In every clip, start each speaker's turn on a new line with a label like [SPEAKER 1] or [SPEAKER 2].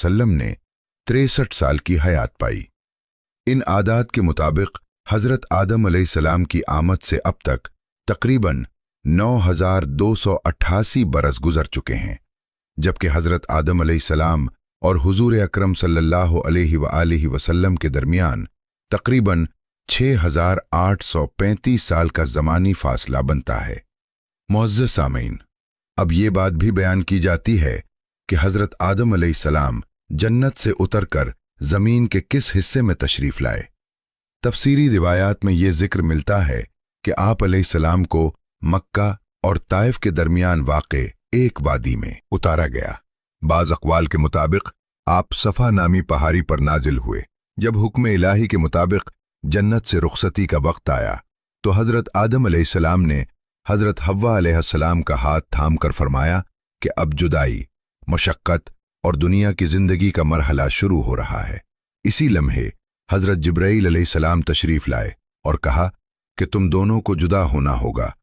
[SPEAKER 1] वसल्लम ने 63 साल की हयात पाई। इन आदात के मुताबिक हज़रत आदम अलैहिस्सलाम की आमद से अब तक तकरीबन 9288 बरस गुजर चुके हैं, जबकि हज़रत आदम अलैहिस्सलाम और हुजूर अकरम सल्लल्लाहु अलैहि वसल्लम के दरमियान तकरीबन 6835 साल का ज़मानी फासला बनता है। मुअज़्ज़ज़ सामीन, अब ये बात भी बयान की जाती है कि हज़रत आदम अलैहिस्सलाम जन्नत से उतरकर ज़मीन के किस हिस्से में तशरीफ़ लाए। तफसीरी रिवायात में ये जिक्र मिलता है कि आप अलैहिस्सलाम को मक्का और ताइफ के दरमियान वाक़े एक वादी में उतारा गया। बाज़ अक़वाल के मुताबिक आप सफ़ा नामी पहाड़ी पर नाजिल हुए। जब हुक्म इलाही के मुताबिक जन्नत से रुखसती का वक्त आया तो हज़रत आदम अलैहिस्सलाम ने हज़रत हव्वा अलैहिस्सलाम का हाथ थाम कर फरमाया कि अब जुदाई, मशक्क़त और दुनिया की ज़िंदगी का मरहला शुरू हो रहा है। इसी लम्हे हज़रत जिब्राईल अलैहिस्सलाम तशरीफ़ लाए और कहा कि तुम दोनों को जुदा होना होगा,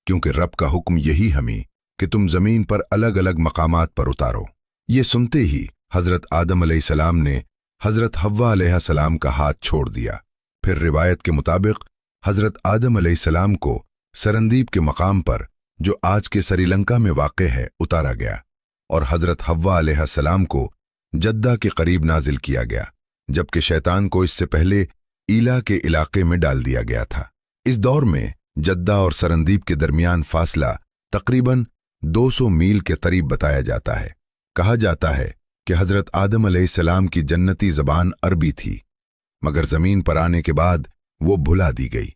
[SPEAKER 1] क्योंकि रब का हुक्म यही हमें कि तुम ज़मीन पर अलग अलग मकामात पर उतारो। ये सुनते ही हज़रत आदम अलैहिस्सलाम ने हज़रत हव्वा अलैहिस्सलाम का हाथ छोड़ दिया। फिर रिवायत के मुताबिक हज़रत आदम अलैहिस्सलाम को सरंदीब के मकाम पर, जो आज के श्रीलंका में वाक़ है, उतारा गया और हज़रत हव्वा अलैहिस्सलाम को जद्दा के करीब नाजिल किया गया, जबकि शैतान को इससे पहले ईला के इलाके में डाल दिया गया था। इस दौर में जद्दा और सरंदीब के दरमियान फासला तकरीबन 200 मील के करीब बताया जाता है। कहा जाता है कि हज़रत आदम अलैहिस्सलाम की जन्नती ज़बान अरबी थी, मगर ज़मीन पर आने के बाद वो भुला दी गई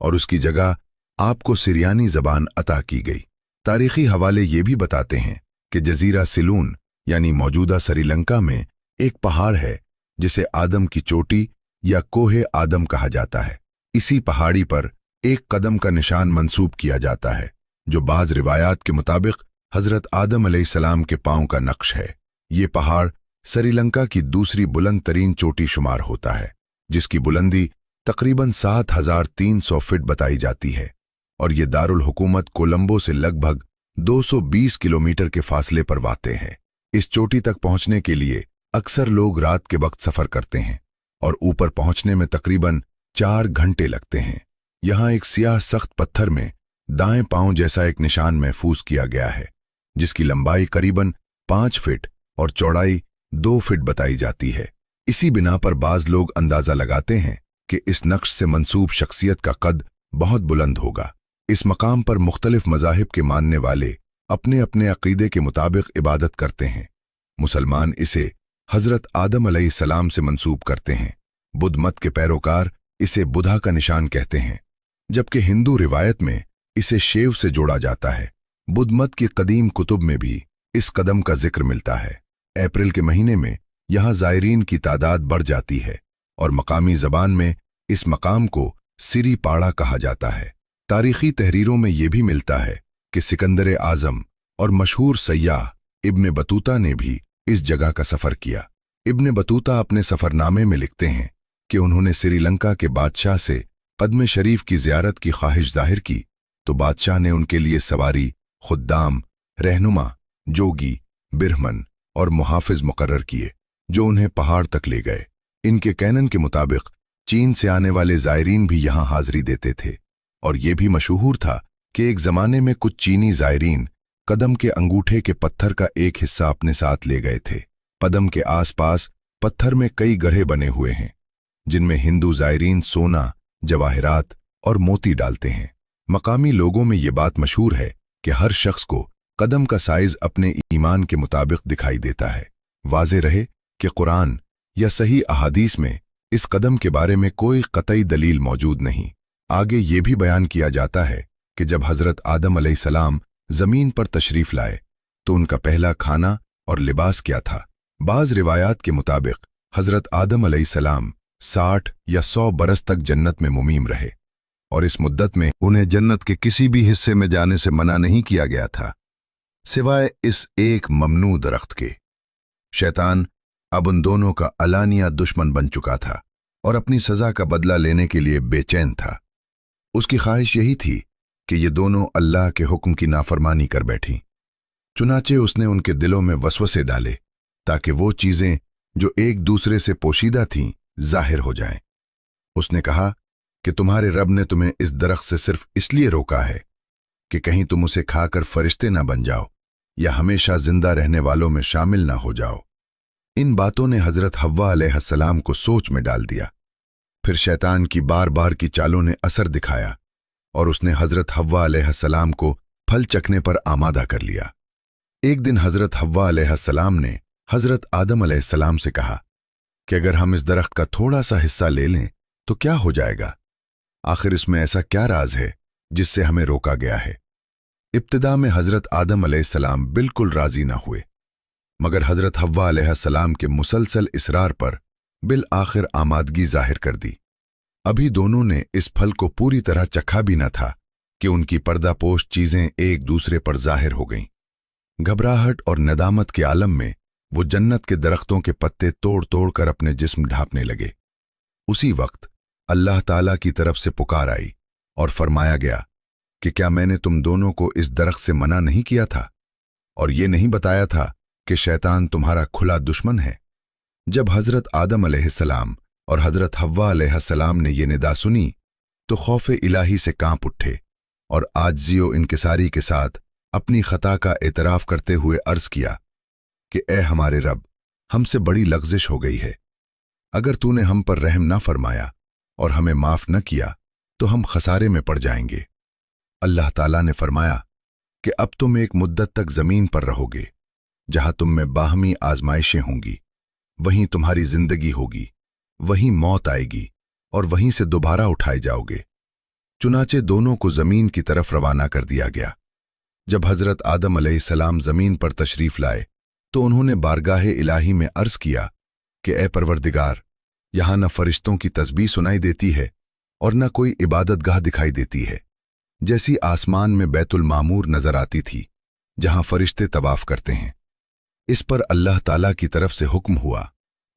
[SPEAKER 1] और उसकी जगह आपको सिरियानी ज़बान अता की गई। तारीख़ी हवाले ये भी बताते हैं कि जज़ीरा सिलून यानी मौजूदा श्रीलंका में एक पहाड़ है जिसे आदम की चोटी या कोहे आदम कहा जाता है। इसी पहाड़ी पर एक कदम का निशान मंसूब किया जाता है, जो बाज़ रिवायात के मुताबिक हज़रत आदम अलैहिस्सलाम के पांव का नक्श है। ये पहाड़ श्रीलंका की दूसरी बुलंद तरीन चोटी शुमार होता है, जिसकी बुलंदी तकरीबन 7300 फीट बताई जाती है और ये दारुल हुकूमत कोलंबो से लगभग 220 किलोमीटर के फासले पर वाक़े है। इस चोटी तक पहुंचने के लिए अक्सर लोग रात के वक्त सफ़र करते हैं और ऊपर पहुंचने में तकरीबन 4 घंटे लगते हैं। यहाँ एक सियाह सख्त पत्थर में दाएं पांव जैसा एक निशान महफूज किया गया है, जिसकी लंबाई करीबन 5 फीट और चौड़ाई 2 फीट बताई जाती है। इसी बिना पर बाज़ लोग अंदाज़ा लगाते हैं कि इस नक्श से मंसूब शख्सियत का कद बहुत बुलंद होगा। इस मकाम पर मुख्तलिफ मज़ाहिब के मानने वाले अपने अपने अक़ीदे के मुताबिक इबादत करते हैं। मुसलमान इसे हज़रत आदम अलैहिस्सलाम से मंसूब करते हैं। बुद्ध मत के पैरोकार इसे बुधा का निशान कहते हैं, जबकि हिंदू रिवायत में इसे शेव से जोड़ा जाता है। बुद्ध मत की कदीम कुतुब में भी इस कदम का जिक्र मिलता है। अप्रैल के महीने में यहाँ ज़ायरीन की तादाद बढ़ जाती है और मकामी ज़बान में इस मकाम को सिरी पाड़ा कहा जाता है। तारीख़ी तहरीरों में यह भी मिलता है कि सिकंदर आज़म और मशहूर सय्याह इब्न बतूता ने भी इस जगह का सफ़र किया। इब्न बतूता अपने सफ़रनामे में लिखते हैं कि उन्होंने श्रीलंका के बादशाह से कदम शरीफ की ज़ियारत की ख्वाहिश जाहिर की, तो बादशाह ने उनके लिए सवारी, खुद्दाम, रहनुमा, जोगी, बिरहमन और मुहाफिज मुकर्रर किए, जो उन्हें पहाड़ तक ले गए। इनके कैनन के मुताबिक चीन से आने वाले ज़ायरीन भी यहाँ हाज़िरी देते थे और ये भी मशहूर था कि एक ज़माने में कुछ चीनी ज़ायरीन कदम के अंगूठे के पत्थर का एक हिस्सा अपने साथ ले गए थे। कदम के आसपास पत्थर में कई गड्ढे बने हुए हैं, जिनमें हिंदू ज़ायरीन सोना, जवाहरात और मोती डालते हैं। मकामी लोगों में ये बात मशहूर है कि हर शख्स को कदम का साइज अपने ईमान के मुताबिक दिखाई देता है। वाज़े रहे कि कुरान या सही अहादीस में इस कदम के बारे में कोई कतई दलील मौजूद नहीं। आगे ये भी बयान किया जाता है कि जब हज़रत आदम अलैहिस्सलाम ज़मीन पर तशरीफ़ लाए तो उनका पहला खाना और लिबास क्या था। बाज़ रिवायात के मुताबिक हज़रत आदम अलैहिस्सलाम 60 या 100 बरस तक जन्नत में मुमीम रहे और इस मुद्दत में उन्हें जन्नत के किसी भी हिस्से में जाने से मना नहीं किया गया था, सिवाय इस एक ममनू दरख्त के। शैतान अब उन दोनों का अलानिया दुश्मन बन चुका था और अपनी सज़ा का बदला लेने के लिए बेचैन था। उसकी ख्वाहिश यही थी कि ये दोनों अल्लाह के हुक्म की नाफरमानी कर बैठीं। चुनाचे उसने उनके दिलों में वसवसे डाले ताकि वो चीजें जो एक दूसरे से पोशीदा थीं जाहिर हो जाएं। उसने कहा कि तुम्हारे रब ने तुम्हें इस दरख्त से सिर्फ इसलिए रोका है कि कहीं तुम उसे खाकर फरिश्ते ना बन जाओ या हमेशा जिंदा रहने वालों में शामिल ना हो जाओ। इन बातों ने हजरत हव्वा अलैहिस्सलाम को सोच में डाल दिया। फिर शैतान की बार बार की चालों ने असर दिखाया और उसने हजरत हव्वा अलैहिस्सलाम को फल चखने पर आमादा कर लिया। एक दिन हजरत हव्वा अलैहिस्सलाम ने हजरत आदम अलैहिस्सलाम से कहा कि अगर हम इस दरख्त का थोड़ा सा हिस्सा ले लें तो क्या हो जाएगा? आखिर इसमें ऐसा क्या राज है जिससे हमें रोका गया है? इब्तिदा में हजरत आदम अलैहिस्सलाम बिल्कुल राजी ना हुए, मगर हजरत हव्वा अलैहिस्सलाम के मुसलसल इसरार पर बिल आखिर आमादगी जाहिर कर दी। अभी दोनों ने इस फल को पूरी तरह चखा भी न था कि उनकी पर्दापोश चीजें एक दूसरे पर जाहिर हो गईं। घबराहट और नदामत के आलम में वो जन्नत के दरख्तों के पत्ते तोड़ तोड़ कर अपने जिस्म ढांपने लगे। उसी वक्त अल्लाह ताला की तरफ से पुकार आई और फरमाया गया कि क्या मैंने तुम दोनों को इस दरख्त से मना नहीं किया था और ये नहीं बताया था कि शैतान तुम्हारा खुला दुश्मन है? जब हजरत आदम अलैहिस्सलाम और हजरत हव्वा अलैहिस्सलाम ने ये निदा सुनी तो खौफे इलाही से कांप उठे और आजिज़ी व इनकिसारी के साथ अपनी खता का एतराफ करते हुए अर्ज किया कि ए हमारे रब, हमसे बड़ी लग़ज़िश हो गई है। अगर तूने हम पर रहम न फरमाया और हमें माफ न किया तो हम खसारे में पड़ जाएंगे। अल्लाह ताला ने फरमाया कि अब तुम एक मुद्दत तक जमीन पर रहोगे, जहां तुम में बाहमी आजमाइशें होंगी, वहीं तुम्हारी जिंदगी होगी, वहीं मौत आएगी और वहीं से दोबारा उठाए जाओगे। चुनाचे दोनों को जमीन की तरफ रवाना कर दिया गया। जब हजरत आदम अलैहिस्सलाम जमीन पर तशरीफ लाए तो उन्होंने बारगाह इलाही में अर्ज किया कि ए परवरदिगार, यहां न फरिश्तों की तस्बीह सुनाई देती है और न कोई इबादतगाह दिखाई देती है, जैसी आसमान में बैतुल मामूर नजर आती थी जहां फरिश्ते तवाफ करते हैं। इस पर अल्लाह ताला की तरफ से हुक्म हुआ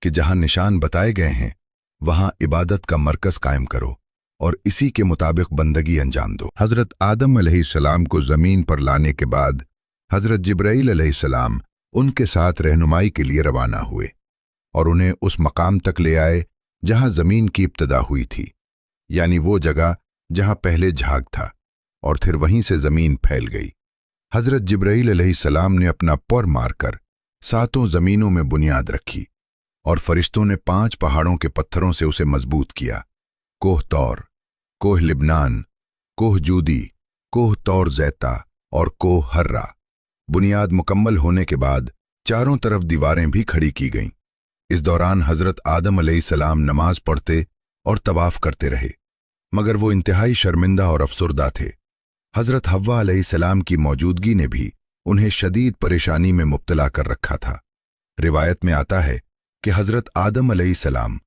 [SPEAKER 1] कि जहां निशान बताए गए हैं वहां इबादत का मरकज कायम करो और इसी के मुताबिक बंदगी अंजाम दो। हजरत आदम अलैहिस्सलाम को जमीन पर लाने के बाद हजरत जिब्राईल अलैहिस्सलाम उनके साथ रहनुमाई के लिए रवाना हुए और उन्हें उस मकाम तक ले आए जहां जमीन की इब्तदा हुई थी, यानी वो जगह जहां पहले झाग था, और फिर वहीं से जमीन फैल गई। हजरत जिब्राईल अलैहिस्सलाम ने अपना पर मारकर सातों जमीनों में बुनियाद रखी और फरिश्तों ने 5 पहाड़ों के पत्थरों से उसे मजबूत किया। कोह तौर, कोह लिबनान, कोह जूदी, कोह तौर जैता और कोह हर्रा। बुनियाद मुकम्मल होने के बाद चारों तरफ दीवारें भी खड़ी की गईं। इस दौरान हजरत आदम अलैहिस्सलाम नमाज पढ़ते और तवाफ करते रहे, मगर वो इंतहाई शर्मिंदा और अफसुर्दा थे। हजरत हव्वा अलैहिस्सलाम की मौजूदगी ने भी उन्हें शदीद परेशानी में मुब्तला कर रखा था। रिवायत में आता है कि हजरत आदम अलैहिस्सलाम